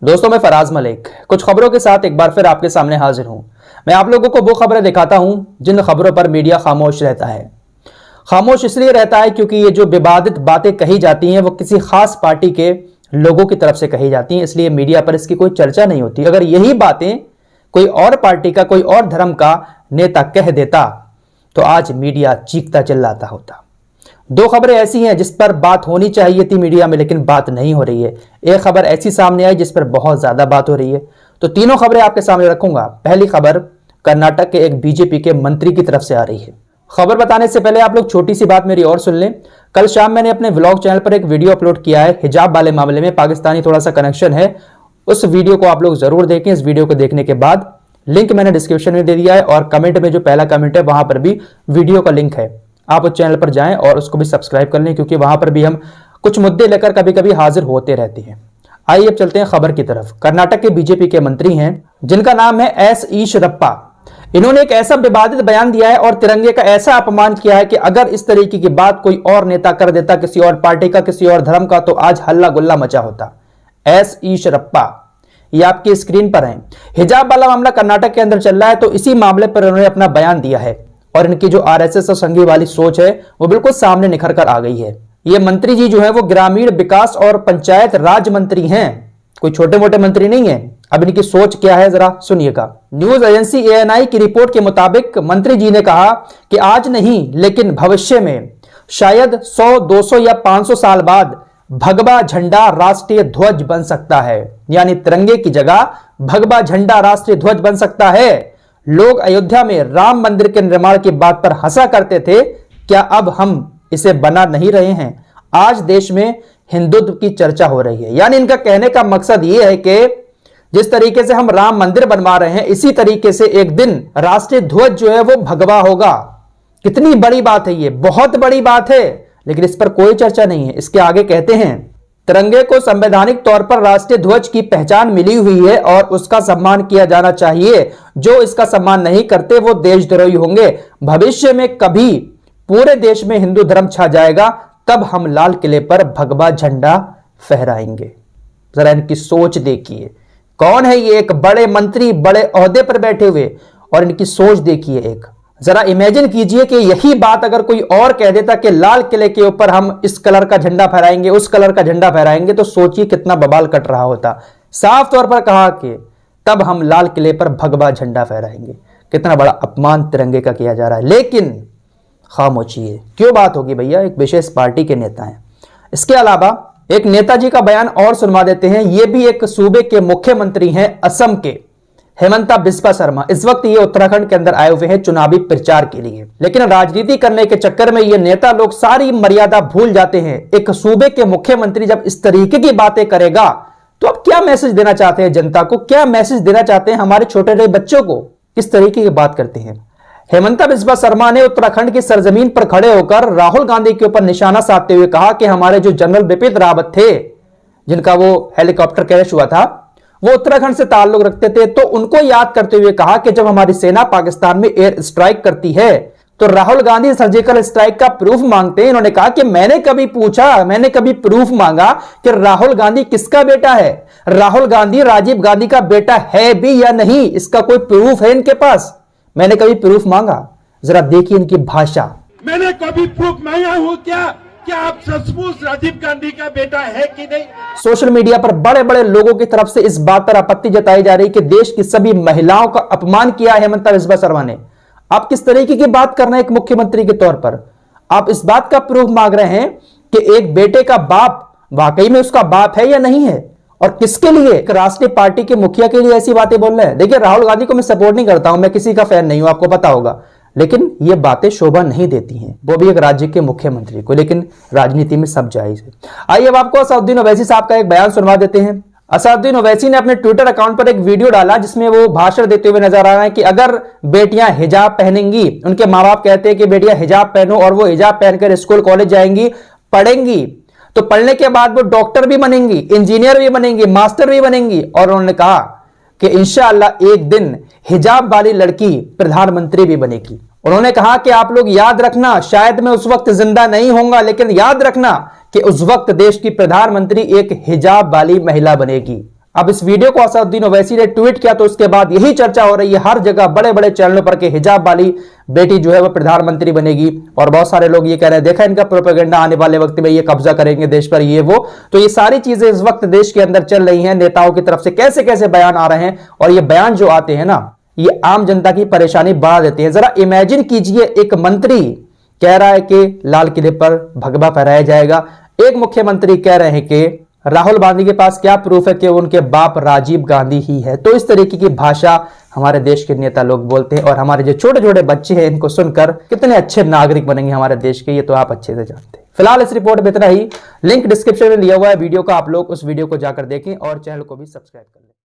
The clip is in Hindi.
दोस्तों, मैं फराज मलिक कुछ खबरों के साथ एक बार फिर आपके सामने हाजिर हूं। मैं आप लोगों को वो खबरें दिखाता हूं जिन खबरों पर मीडिया खामोश रहता है। खामोश इसलिए रहता है क्योंकि ये जो विवादित बातें कही जाती हैं वो किसी खास पार्टी के लोगों की तरफ से कही जाती हैं, इसलिए मीडिया पर इसकी कोई चर्चा नहीं होती। अगर यही बातें कोई और पार्टी का, कोई और धर्म का नेता कह देता तो आज मीडिया चीखता चिल्लाता होता। दो खबरें ऐसी हैं जिस पर बात होनी चाहिए थी मीडिया में, लेकिन बात नहीं हो रही है। एक खबर ऐसी सामने आई जिस पर बहुत ज्यादा बात हो रही है, तो तीनों खबरें आपके सामने रखूंगा। पहली खबर कर्नाटक के एक बीजेपी के मंत्री की तरफ से आ रही है। खबर बताने से पहले आप लोग छोटी सी बात मेरी और सुन लें। कल शाम मैंने अपने व्लॉग चैनल पर एक वीडियो अपलोड किया है हिजाब वाले मामले में, पाकिस्तानी थोड़ा सा कनेक्शन है। उस वीडियो को आप लोग जरूर देखें। इस वीडियो को देखने के बाद लिंक मैंने डिस्क्रिप्शन में दे दिया है और कमेंट में जो पहला कमेंट है वहां पर भी वीडियो का लिंक है। आप उस चैनल पर जाएं और उसको भी सब्सक्राइब कर लें, क्योंकि वहां पर भी हम कुछ मुद्दे लेकर कभी कभी हाजिर होते रहते हैं। आइए अब चलते हैं खबर की तरफ। कर्नाटक के बीजेपी के मंत्री हैं जिनका नाम है एस ईश्वरप्पा। इन्होंने एक ऐसा विवादित बयान दिया है और तिरंगे का ऐसा अपमान किया है कि अगर इस तरीके की बात कोई और नेता कर देता, किसी और पार्टी का, किसी और धर्म का, तो आज हल्ला गुल्ला मचा होता। एस ईश्वरप्पा ये आपकी स्क्रीन पर है। हिजाब वाला मामला कर्नाटक के अंदर चल रहा है, तो इसी मामले पर उन्होंने अपना बयान दिया है और इनकी जो आरएसएस और संघी वाली सोच है वो बिल्कुल सामने निखर कर आ गई है। ये मंत्री जी जो है वो ग्रामीण विकास और पंचायत राज मंत्री हैं, कोई छोटे मोटे मंत्री नहीं है। अब इनकी सोच क्या है जरा सुनिएगा। न्यूज एजेंसी एएनआई की रिपोर्ट के मुताबिक मंत्री जी ने कहा कि आज नहीं लेकिन भविष्य में शायद 100, 200 या 500 साल बाद भगवा झंडा राष्ट्रीय ध्वज बन सकता है। यानी तिरंगे की जगह भगवा झंडा राष्ट्रीय ध्वज बन सकता है। लोग अयोध्या में राम मंदिर के निर्माण की बात पर हंसा करते थे, क्या अब हम इसे बना नहीं रहे हैं? आज देश में हिंदुत्व की चर्चा हो रही है। यानी इनका कहने का मकसद यह है कि जिस तरीके से हम राम मंदिर बनवा रहे हैं, इसी तरीके से एक दिन राष्ट्रीय ध्वज जो है वो भगवा होगा। कितनी बड़ी बात है ये, बहुत बड़ी बात है, लेकिन इस पर कोई चर्चा नहीं है। इसके आगे कहते हैं तिरंगे को संवैधानिक तौर पर राष्ट्रीय ध्वज की पहचान मिली हुई है और उसका सम्मान किया जाना चाहिए। जो इसका सम्मान नहीं करते वो देशद्रोही होंगे। भविष्य में कभी पूरे देश में हिंदू धर्म छा जाएगा, तब हम लाल किले पर भगवा झंडा फहराएंगे। जरा इनकी सोच देखिए, कौन है ये? एक बड़े मंत्री, बड़े ओहदे पर बैठे हुए, और इनकी सोच देखिए एक। जरा इमेजिन कीजिए कि यही बात अगर कोई और कह देता कि लाल किले के ऊपर हम इस कलर का झंडा फहराएंगे, उस कलर का झंडा फहराएंगे, तो सोचिए कितना बवाल कट रहा होता। साफ तौर पर कहा कि तब हम लाल किले पर भगवा झंडा फहराएंगे। कितना बड़ा अपमान तिरंगे का किया जा रहा है, लेकिन खामोशी है। क्यों बात होगी भैया? एक विशेष पार्टी के नेता हैं। इसके अलावा एक नेताजी का बयान और सुनवा देते हैं। ये भी एक सूबे के मुख्यमंत्री हैं, असम के हेमंता बिस्वा शर्मा। इस वक्त ये उत्तराखंड के अंदर आए हुए हैं चुनावी प्रचार के लिए, लेकिन राजनीति करने के चक्कर में ये नेता लोग सारी मर्यादा भूल जाते हैं। एक सूबे के मुख्यमंत्री जब इस तरीके की बातें करेगा तो अब क्या मैसेज देना चाहते हैं जनता को? क्या मैसेज देना चाहते हैं हमारे छोटे छोटे बच्चों को? किस तरीके की बात करते हैं? हेमंता बिस्वा शर्मा ने उत्तराखंड की सरजमीन पर खड़े होकर राहुल गांधी के ऊपर निशाना साधते हुए कहा कि हमारे जो जनरल बिपिन रावत थे, जिनका वो हेलीकॉप्टर क्रैश हुआ था, वो उत्तराखंड से ताल्लुक रखते थे, तो उनको याद करते हुए कहा कि जब हमारी सेना पाकिस्तान में एयर स्ट्राइक करती है तो राहुल गांधी सर्जिकल स्ट्राइक का प्रूफ मांगते हैं। इन्होंने कहा कि मैंने कभी प्रूफ मांगा कि राहुल गांधी किसका बेटा है? राहुल गांधी राजीव गांधी का बेटा है भी या नहीं, इसका कोई प्रूफ है इनके पास? मैंने कभी प्रूफ मांगा? जरा देखिए इनकी भाषा। मैंने कभी प्रूफ मांगा हूं क्या आप सचमुच राजीव गांधी का बेटा है कि नहीं? सोशल मीडिया पर बड़े बड़े लोगों की तरफ से इस बात पर आपत्ति जताई जा रही है कि देश की सभी महिलाओं का अपमान किया है हेमंता बिस्वा शर्मा ने। आप किस तरीके की बात कर रहे हैं एक मुख्यमंत्री के तौर पर? आप इस बात का प्रूफ मांग रहे हैं कि एक बेटे का बाप वाकई में उसका बाप है या नहीं है, और किसके लिए? एक राष्ट्रीय पार्टी के मुखिया के लिए ऐसी बातें बोल रहे हैं। देखिए, राहुल गांधी को मैं सपोर्ट नहीं करता हूं, मैं किसी का फैन नहीं हूं, आपको पता होगा, लेकिन ये बातें शोभा नहीं देती हैं, वो भी एक राज्य के मुख्यमंत्री को। लेकिन राजनीति में सब जायज है। आइए अब आपको असदुद्दीन ओवैसी साहब का एक बयान सुनवा देते हैं। असदुद्दीन ओवैसी ने अपने ट्विटर अकाउंट पर एक वीडियो डाला जिसमें वो भाषण देते हुए नजर आ रहे हैं कि अगर बेटियां हिजाब पहनेंगी, उनके माँ बाप कहते हैं कि बेटियां हिजाब पहनो, और वो हिजाब पहनकर स्कूल कॉलेज जाएंगी, पढ़ेंगी, तो पढ़ने के बाद वो डॉक्टर भी बनेंगी, इंजीनियर भी बनेंगी, मास्टर भी बनेंगी। और उन्होंने कहा कि इंशाअल्लाह एक दिन हिजाब वाली लड़की प्रधानमंत्री भी बनेगी। उन्होंने कहा कि आप लोग याद रखना, शायद मैं उस वक्त जिंदा नहीं होऊंगा, लेकिन याद रखना कि उस वक्त देश की प्रधानमंत्री एक हिजाब वाली महिला बनेगी। अब इस वीडियो को असदुद्दीन ओवैसी ने ट्वीट किया तो उसके बाद यही चर्चा हो रही है हर जगह बड़े बड़े चैनलों पर कि हिजाब वाली बेटी जो है वो प्रधानमंत्री बनेगी, और बहुत सारे लोग ये कह रहे हैं देखा इनका प्रोपेगेंडा, आने वाले वक्त में ये कब्जा करेंगे देश पर, ये वो। तो ये सारी चीजें इस वक्त देश के अंदर चल रही हैं, नेताओं की तरफ से कैसे कैसे बयान आ रहे हैं, और ये बयान जो आते हैं ना ये आम जनता की परेशानी बढ़ा देते हैं। जरा इमेजिन कीजिए, एक मंत्री कह रहा है कि लाल किले पर भगवा फहराया जाएगा, एक मुख्यमंत्री कह रहे हैं कि राहुल गांधी के पास क्या प्रूफ है कि उनके बाप राजीव गांधी ही है। तो इस तरीके की भाषा हमारे देश के नेता लोग बोलते हैं, और हमारे जो छोटे छोटे बच्चे हैं इनको सुनकर कितने अच्छे नागरिक बनेंगे हमारे देश के, ये तो आप अच्छे से जानते हैं। फिलहाल इस रिपोर्ट में इतना ही, लिंक डिस्क्रिप्शन में दिया हुआ है वीडियो का, आप लोग उस वीडियो को जाकर देखें और चैनल को भी सब्सक्राइब कर लें।